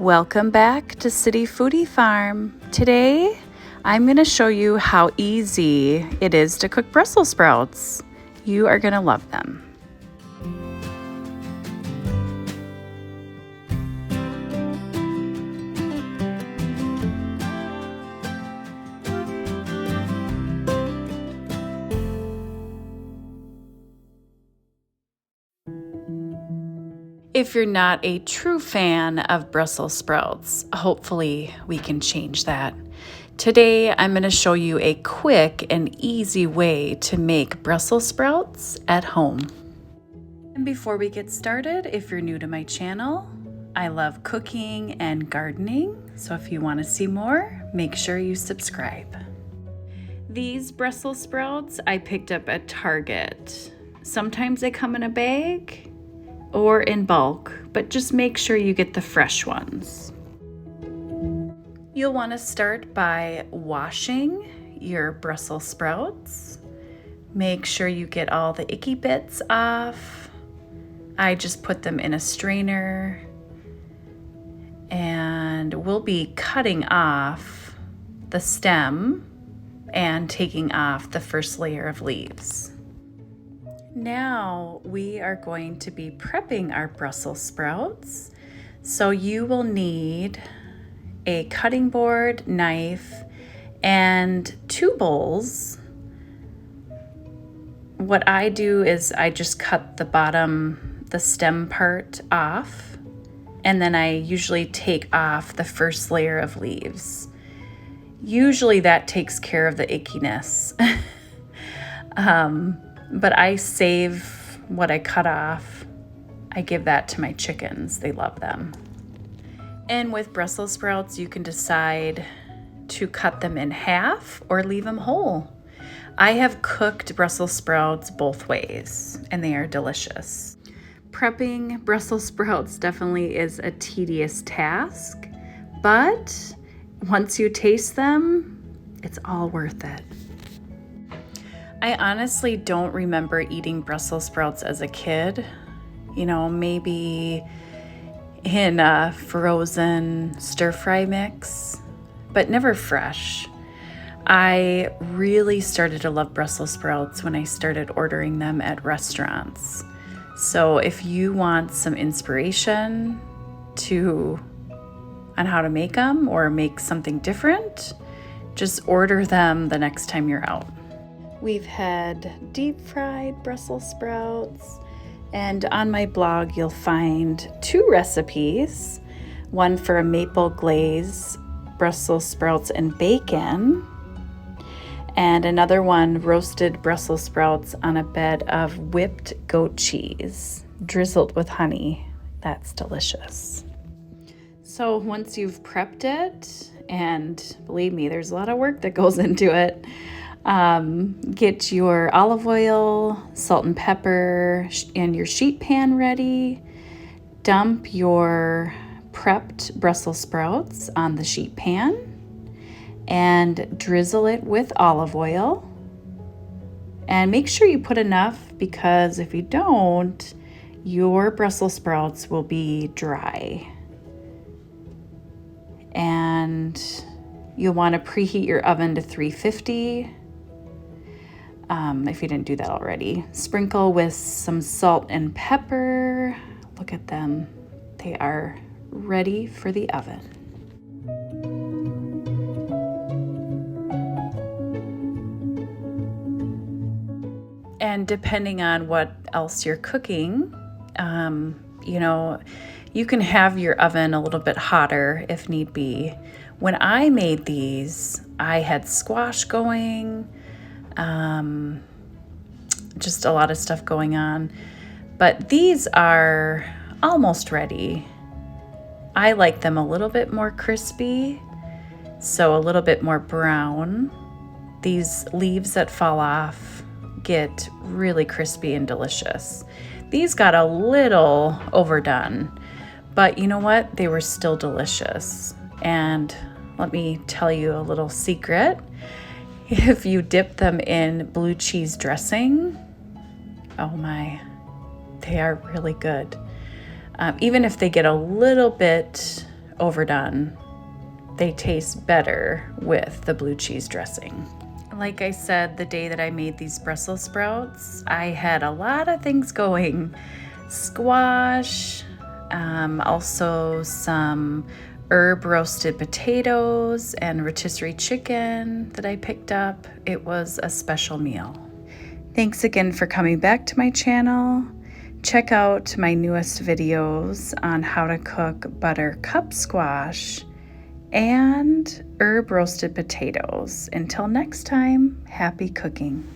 Welcome back to City Foodie Farm. Today, I'm going to show you how easy it is to cook Brussels sprouts. You are going to love them. If you're not a true fan of Brussels sprouts, hopefully we can change that. Today, I'm going to show you a quick and easy way to make Brussels sprouts at home. And before we get started, if you're new to my channel, I love cooking and gardening, so if you want to see more, make sure you subscribe. These Brussels sprouts I picked up at Target. Sometimes they come in a bag or in bulk, but just make sure you get the fresh ones. You'll want to start by washing your Brussels sprouts. Make sure you get all the icky bits off. I just put them in a strainer, and we'll be cutting off the stem and taking off the first layer of leaves. Now we are going to be prepping our Brussels sprouts. So you will need a cutting board, knife, and 2 bowls. What I do is I just cut the stem part off, and then I usually take off the first layer of leaves. Usually that takes care of the ickiness. But I save what I cut off. I give that to my chickens. They love them. And with Brussels sprouts, you can decide to cut them in half or leave them whole. I have cooked Brussels sprouts both ways, and they are delicious. Prepping Brussels sprouts definitely is a tedious task, but once you taste them, it's all worth it. I honestly don't remember eating Brussels sprouts as a kid. Maybe in a frozen stir-fry mix, but never fresh. I really started to love Brussels sprouts when I started ordering them at restaurants. So if you want some inspiration on how to make them or make something different, just order them the next time you're out. We've had deep fried Brussels sprouts, and on my blog you'll find 2 recipes, one for a maple glaze Brussels sprouts and bacon, and another one roasted Brussels sprouts on a bed of whipped goat cheese, drizzled with honey. That's delicious. So once you've prepped it, and believe me, there's a lot of work that goes into it, get your olive oil, salt and pepper, and your sheet pan ready. Dump your prepped Brussels sprouts on the sheet pan and drizzle it with olive oil. And make sure you put enough, because if you don't, your Brussels sprouts will be dry. And you'll want to preheat your oven to 350. If you didn't do that already. Sprinkle with some salt and pepper. Look at them. They are ready for the oven. And depending on what else you're cooking, you can have your oven a little bit hotter if need be. When I made these, I had squash going, just a lot of stuff going on. But these are almost ready. I like them a little bit more crispy, so a little bit more brown. These leaves that fall off get really crispy and delicious. These got a little overdone, but you know what? They were still delicious. And let me tell you a little secret. If you dip them in blue cheese dressing, oh my, they are really good. Even if they get a little bit overdone. They taste better with the blue cheese dressing. Like I said, the day that I made these Brussels sprouts, I had a lot of things going. Squash, also some herb roasted potatoes and rotisserie chicken that I picked up. It was a special meal. Thanks again for coming back to my channel. Check out my newest videos on how to cook butter cup squash and herb roasted potatoes. Until next time, happy cooking.